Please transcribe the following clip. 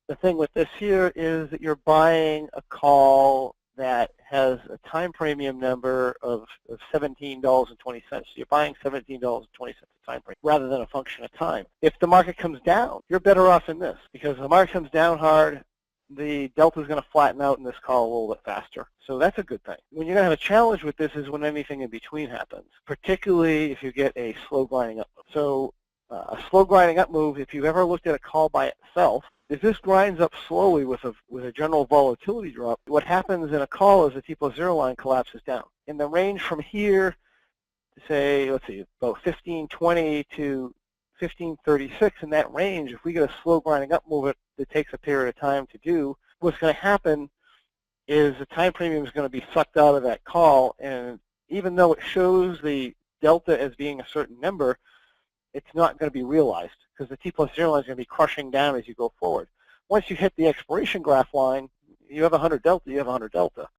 The thing with this here is that you're buying a call that has a time premium number of $17.20. So you're buying $17.20 a time premium rather than a function of time. If the market comes down, you're better off in this, because if the market comes down hard, the delta is going to flatten out in this call a little bit faster. So that's a good thing. When you're going to have a challenge with this is when anything in between happens, particularly if you get a slow grinding up. So a slow grinding up move, if you've ever looked at a call by itself, if this grinds up slowly with a general volatility drop, what happens in a call is the T+0 line collapses down. In the range from here to say, let's see, about 1520 to 1536, in that range, if we get a slow grinding up move that takes a period of time to do, what's going to happen is the time premium is going to be sucked out of that call, and even though it shows the delta as being a certain number, it's not going to be realized because the T+0 line is going to be crushing down as you go forward. Once you hit the expiration graph line, you have 100 delta, you have 100 delta.